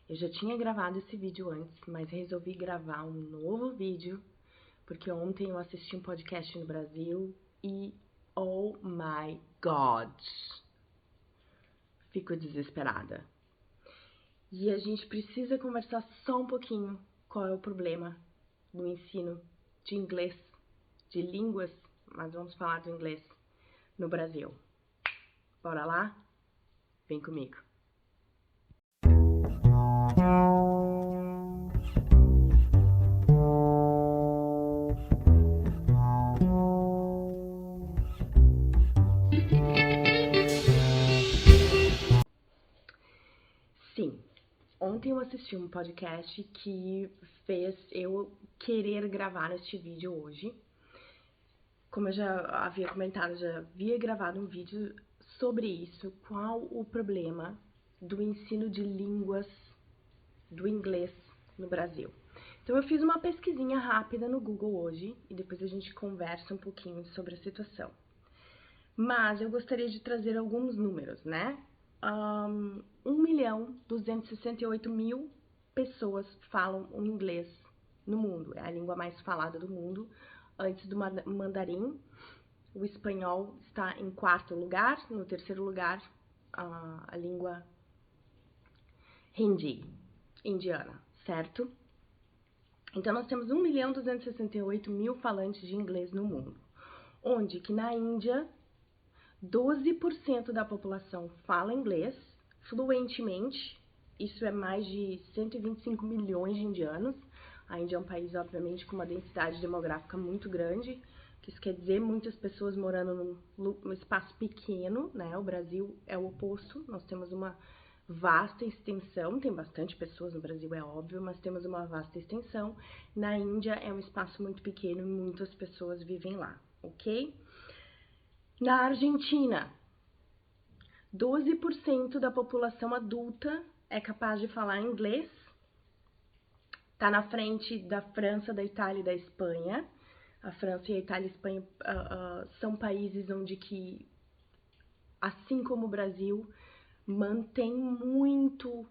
Eu já tinha gravado esse vídeo antes, mas resolvi gravar um novo vídeo, porque ontem eu assisti um podcast no Brasil e, oh my God, fico desesperada. E a gente precisa conversar só um pouquinho qual é o problema do ensino de inglês, de línguas, mas vamos falar do inglês no Brasil. Bora lá? Vem comigo. Sim, ontem eu assisti um podcast que fez eu querer gravar este vídeo hoje. Como eu já havia comentado, já havia gravado um vídeo sobre isso, qual o problema do ensino de línguas do inglês no Brasil. Então eu fiz uma pesquisinha rápida no Google hoje e depois a gente conversa um pouquinho sobre a situação. Mas eu gostaria de trazer alguns números, né? 1.268.000 pessoas falam o inglês no mundo. É a língua mais falada do mundo. Antes do mandarim, o espanhol está em quarto lugar. No terceiro lugar, a língua hindi, indiana, certo? Então, nós temos 1.268.000 falantes de inglês no mundo. Onde que na Índia, 12% da população fala inglês fluentemente, isso é mais de 125 milhões de indianos. A Índia é um país, obviamente, com uma densidade demográfica muito grande, que isso quer dizer muitas pessoas morando num espaço pequeno, né? O Brasil é o oposto, nós temos uma vasta extensão, tem bastante pessoas no Brasil, é óbvio, mas temos uma vasta extensão. Na Índia é um espaço muito pequeno e muitas pessoas vivem lá, ok? Na Argentina, 12% da população adulta é capaz de falar inglês. Está na frente da França, da Itália e da Espanha. A França e a Itália e a Espanha são países onde que, assim como o Brasil, mantém muito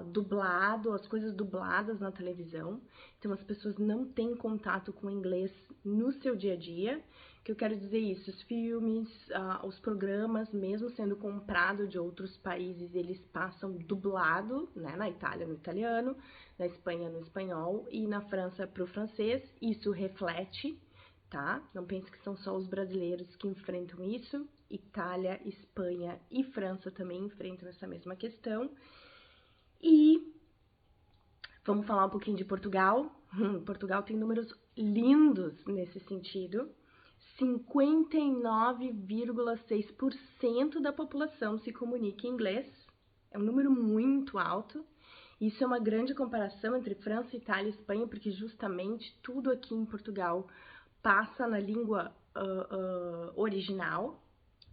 dublado, as coisas dubladas na televisão. Então as pessoas não têm contato com o inglês no seu dia a dia. Que eu quero dizer isso, os filmes, os programas, mesmo sendo comprado de outros países, eles passam dublado, né? Na Itália no italiano, na Espanha no espanhol e na França pro francês. Isso reflete, tá? Não pense que são só os brasileiros que enfrentam isso. Itália, Espanha e França também enfrentam essa mesma questão. E vamos falar um pouquinho de Portugal. Portugal tem números lindos nesse sentido. 59,6% da população se comunica em inglês. É um número muito alto. Isso é uma grande comparação entre França, Itália e Espanha, porque justamente tudo aqui em Portugal passa na língua original,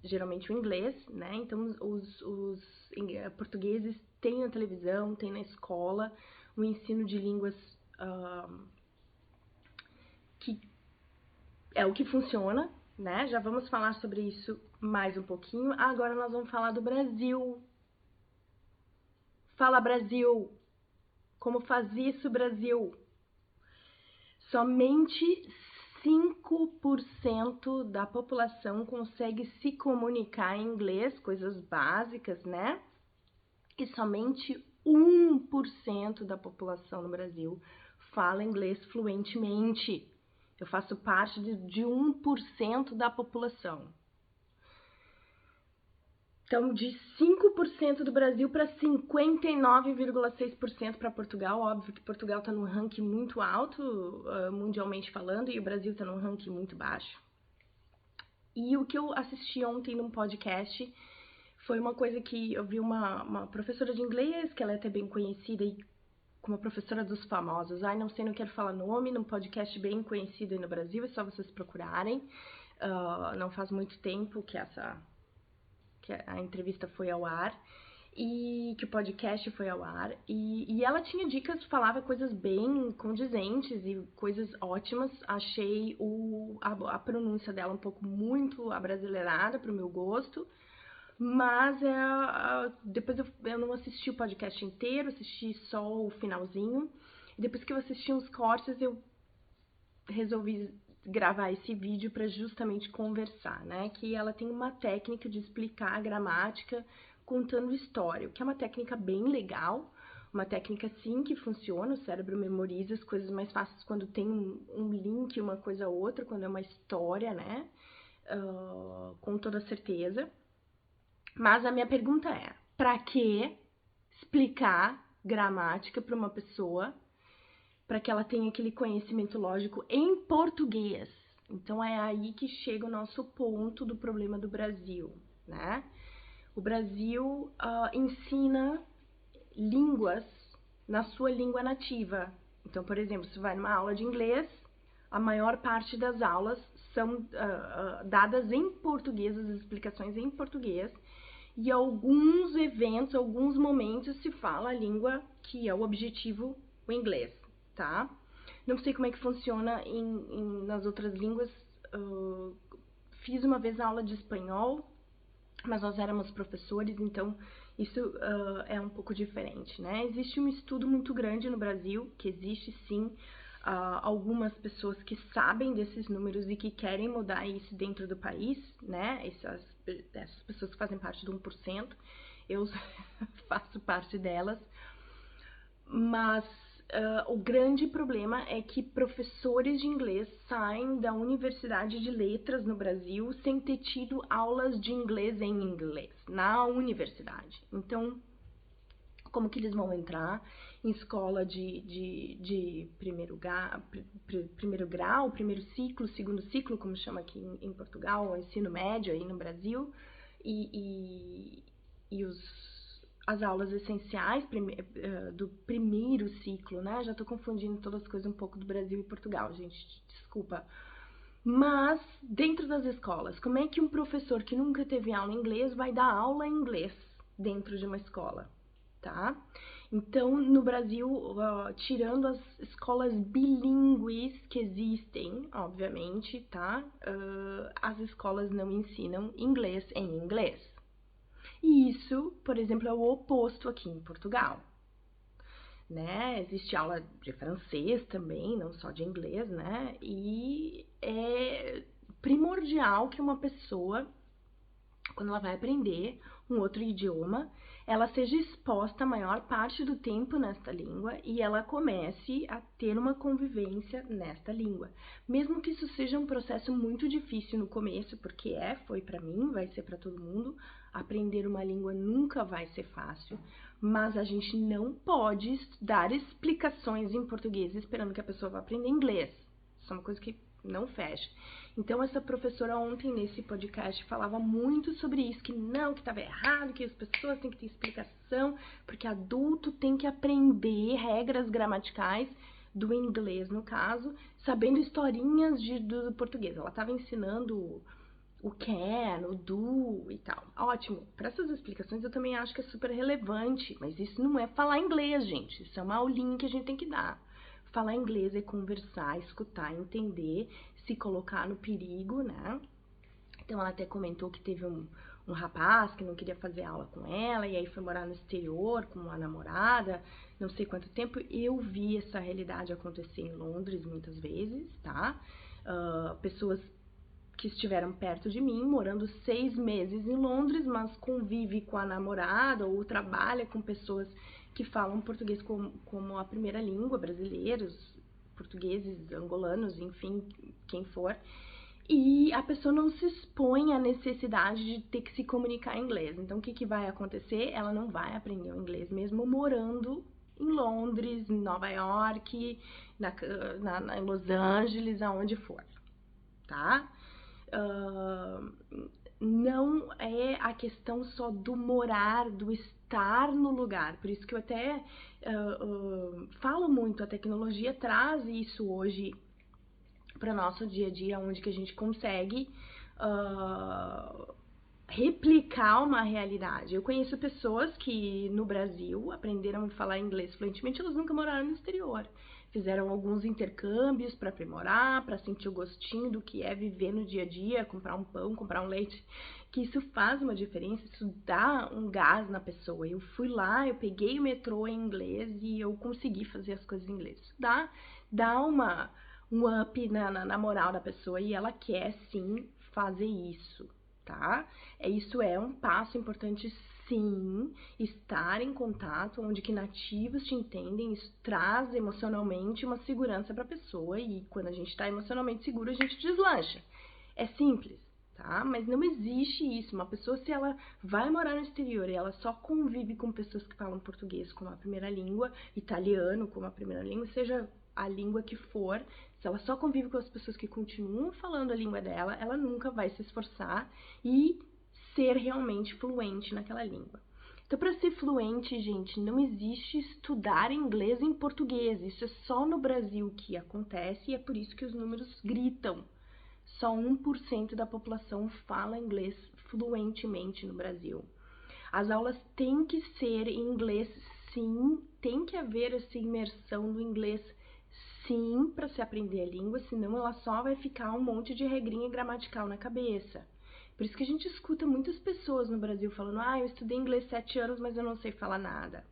geralmente o inglês, né? Então, os portugueses têm na televisão, têm na escola o ensino de línguas que é o que funciona, né? Já vamos falar sobre isso mais um pouquinho. Agora nós vamos falar do Brasil. Fala, Brasil! Como faz isso, Brasil? Somente 5% da população consegue se comunicar em inglês, coisas básicas, né? E somente 1% da população no Brasil fala inglês fluentemente. Eu faço parte de 1% da população. Então, de 5% do Brasil para 59,6% para Portugal. Óbvio que Portugal está num ranking muito alto, mundialmente falando, e o Brasil está num ranking muito baixo. E o que eu assisti ontem num podcast foi uma coisa que eu vi uma professora de inglês, que ela é até bem conhecida e como professora dos famosos. Não sei, não quero falar nome, num podcast bem conhecido aí no Brasil, é só vocês procurarem. Não faz muito tempo que a entrevista foi ao ar, e que o podcast foi ao ar, e ela tinha dicas, falava coisas bem condizentes e coisas ótimas. Achei a pronúncia dela um pouco muito abrasileirada para o meu gosto, Mas depois eu não assisti o podcast inteiro, assisti só o finalzinho. E depois que eu assisti uns cortes, eu resolvi gravar esse vídeo para justamente conversar, né? Que ela tem uma técnica de explicar a gramática contando história, o que é uma técnica bem legal, uma técnica sim que funciona, o cérebro memoriza as coisas mais fáceis quando tem um link, uma coisa a outra, quando é uma história, né? Com toda certeza. Mas a minha pergunta é, para que explicar gramática para uma pessoa para que ela tenha aquele conhecimento lógico em português? Então é aí que chega o nosso ponto do problema do Brasil, né? O Brasil ensina línguas na sua língua nativa. Então, por exemplo, se vai numa aula de inglês, a maior parte das aulas são dadas em português, as explicações em português, e alguns eventos, alguns momentos se fala a língua que é o objetivo, o inglês, tá? Não sei como é que funciona nas outras línguas. Fiz uma vez aula de espanhol, mas nós éramos professores, então isso é um pouco diferente, né? Existe um estudo muito grande no Brasil, que existe sim algumas pessoas que sabem desses números e que querem mudar isso dentro do país, né? Essas pessoas que fazem parte do 1%, eu faço parte delas, mas o grande problema é que professores de inglês saem da Universidade de Letras no Brasil sem ter tido aulas de inglês em inglês na universidade. Então, como que eles vão entrar em escola de primeiro grau, primeiro ciclo, segundo ciclo, como chama aqui em Portugal, o ensino médio aí no Brasil, e as aulas essenciais do primeiro ciclo, né? Já tô confundindo todas as coisas um pouco do Brasil e Portugal, gente, desculpa. Mas, dentro das escolas, como é que um professor que nunca teve aula em inglês vai dar aula em inglês dentro de uma escola, tá? Então, no Brasil, tirando as escolas bilíngues que existem, obviamente, tá? As escolas não ensinam inglês em inglês. E isso, por exemplo, é o oposto aqui em Portugal, né? Existe aula de francês também, não só de inglês, né? E é primordial que uma pessoa, quando ela vai aprender um outro idioma, ela seja exposta a maior parte do tempo nesta língua e ela comece a ter uma convivência nesta língua. Mesmo que isso seja um processo muito difícil no começo, porque foi para mim, vai ser para todo mundo, aprender uma língua nunca vai ser fácil, mas a gente não pode dar explicações em português esperando que a pessoa vá aprender inglês. Isso é uma coisa que não fecha. Então, essa professora ontem, nesse podcast, falava muito sobre isso, que não, que estava errado, que as pessoas têm que ter explicação, porque adulto tem que aprender regras gramaticais do inglês, no caso, sabendo historinhas do português. Ela estava ensinando o can, o do e tal. Ótimo. Para essas explicações eu também acho que é super relevante, mas isso não é falar inglês, gente. Isso é uma aulinha que a gente tem que dar. Falar inglês é conversar, escutar, entender, se colocar no perigo, né? Então ela até comentou que teve um rapaz que não queria fazer aula com ela e aí foi morar no exterior com uma namorada, não sei quanto tempo. Eu vi essa realidade acontecer em Londres muitas vezes, tá? Pessoas que estiveram perto de mim, morando 6 meses em Londres, mas convive com a namorada ou trabalha com pessoas que falam português como a primeira língua, brasileiros, portugueses, angolanos, enfim, quem for. E a pessoa não se expõe à necessidade de ter que se comunicar em inglês. Então, o que vai acontecer? Ela não vai aprender o inglês mesmo morando em Londres, em Nova York, em Los Angeles, aonde for, tá? Não é a questão só do morar, do estar no lugar. Por isso que eu até falo muito, a tecnologia traz isso hoje para o nosso dia a dia, onde que a gente consegue replicar uma realidade. Eu conheço pessoas que no Brasil aprenderam a falar inglês fluentemente, elas nunca moraram no exterior. Fizeram alguns intercâmbios para aprimorar, para sentir o gostinho do que é viver no dia a dia, comprar um pão, comprar um leite que isso faz uma diferença, isso dá um gás na pessoa. Eu fui lá, eu peguei o metrô em inglês e eu consegui fazer as coisas em inglês. Isso dá um up na moral da pessoa e ela quer sim fazer isso, tá? Isso é um passo importante, sim, estar em contato onde que nativos te entendem, isso traz emocionalmente uma segurança para a pessoa e quando a gente está emocionalmente seguro, a gente deslancha. É simples, tá? Mas não existe isso. Uma pessoa, se ela vai morar no exterior e ela só convive com pessoas que falam português como a primeira língua, italiano como a primeira língua, seja a língua que for, se ela só convive com as pessoas que continuam falando a língua dela, ela nunca vai se esforçar e ser realmente fluente naquela língua. Então, para ser fluente, gente, não existe estudar inglês em português. Isso é só no Brasil que acontece e é por isso que os números gritam. Só 1% da população fala inglês fluentemente no Brasil. As aulas têm que ser em inglês, sim. Tem que haver essa imersão no inglês, sim, para se aprender a língua, senão ela só vai ficar um monte de regrinha gramatical na cabeça. Por isso que a gente escuta muitas pessoas no Brasil falando: eu estudei inglês 7 anos, mas eu não sei falar nada.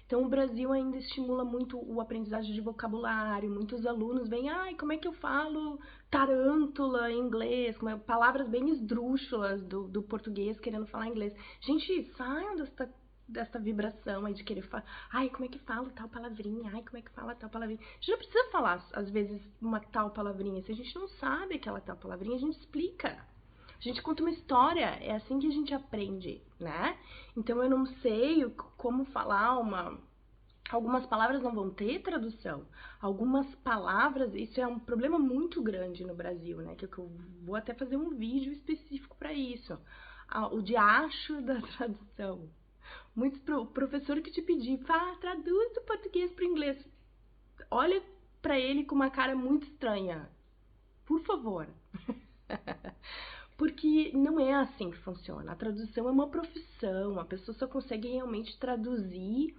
Então, o Brasil ainda estimula muito o aprendizagem de vocabulário. Muitos alunos vêm: como é que eu falo tarântula em inglês? Palavras bem esdrúxulas do português querendo falar inglês. Gente, saiam desta vibração aí de querer falar: como é que fala tal palavrinha? Como é que fala tal palavrinha? A gente não precisa falar, às vezes, uma tal palavrinha. Se a gente não sabe aquela tal palavrinha, a gente explica. A gente conta uma história, é assim que a gente aprende, né? Então, eu não sei como falar algumas palavras não vão ter tradução. Algumas palavras, isso é um problema muito grande no Brasil, né? Que eu vou até fazer um vídeo específico para isso. O diacho da tradução. Muitos professor que te pedir, traduz do português para o inglês. Olha para ele com uma cara muito estranha. Por favor. Porque não é assim que funciona. A tradução é uma profissão. A pessoa só consegue realmente traduzir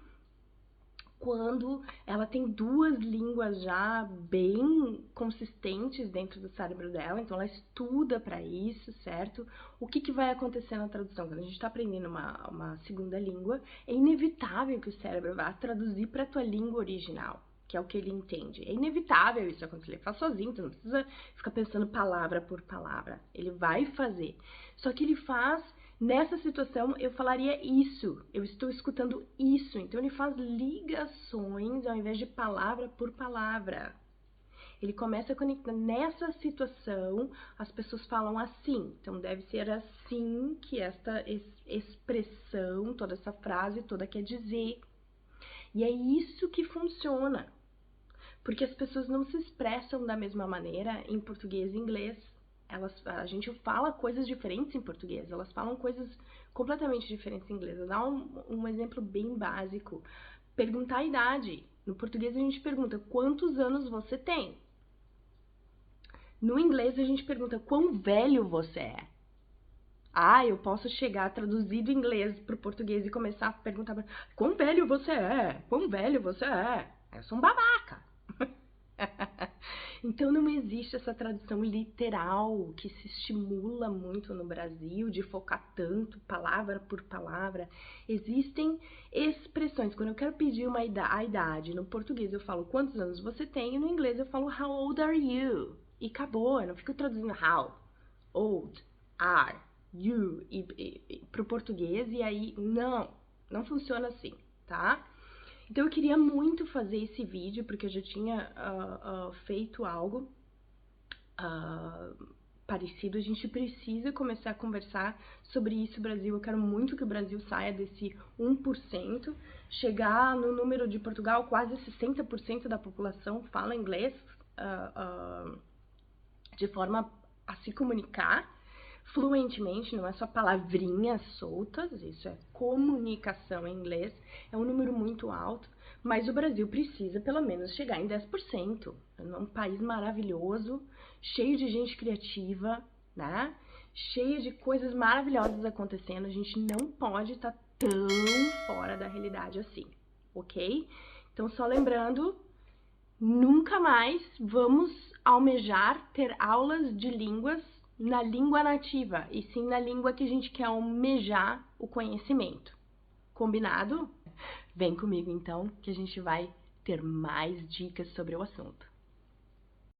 quando ela tem duas línguas já bem consistentes dentro do cérebro dela. Então, ela estuda para isso, certo? O que vai acontecer na tradução? Quando a gente está aprendendo uma segunda língua, é inevitável que o cérebro vá traduzir para a tua língua original, que é o que ele entende. É inevitável isso acontecer. Ele faz sozinho, então não precisa ficar pensando palavra por palavra. Ele vai fazer. Só que ele faz, nessa situação, eu falaria isso. Eu estou escutando isso. Então, ele faz ligações ao invés de palavra por palavra. Ele começa a conectar. Nessa situação, as pessoas falam assim. Então, deve ser assim que esta expressão, toda essa frase toda quer dizer. E é isso que funciona. Porque as pessoas não se expressam da mesma maneira em português e inglês. A gente fala coisas diferentes em português, elas falam coisas completamente diferentes em inglês. Vou dar um exemplo bem básico. Perguntar a idade. No português a gente pergunta: quantos anos você tem? No inglês a gente pergunta: quão velho você é? Eu posso chegar traduzido em inglês para o português e começar a perguntar: quão velho você é? Quão velho você é? Eu sou um babaca. Então, não existe essa tradução literal que se estimula muito no Brasil, de focar tanto palavra por palavra. Existem expressões. Quando eu quero pedir a idade, no português eu falo quantos anos você tem, e no inglês eu falo how old are you? E acabou, eu não fico traduzindo how old are you para o português, e aí não funciona assim, tá? Então, eu queria muito fazer esse vídeo, porque eu já tinha feito algo parecido. A gente precisa começar a conversar sobre isso, Brasil. Eu quero muito que o Brasil saia desse 1%, chegar no número de Portugal, quase 60% da população fala inglês de forma a se comunicar fluentemente, não é só palavrinhas soltas, isso é comunicação em inglês, é um número muito alto, mas o Brasil precisa pelo menos chegar em 10%. É um país maravilhoso, cheio de gente criativa, né? Cheio de coisas maravilhosas acontecendo, a gente não pode estar tão fora da realidade assim, ok? Então, só lembrando, nunca mais vamos almejar ter aulas de línguas na língua nativa, e sim na língua que a gente quer almejar o conhecimento. Combinado? Vem comigo então, que a gente vai ter mais dicas sobre o assunto.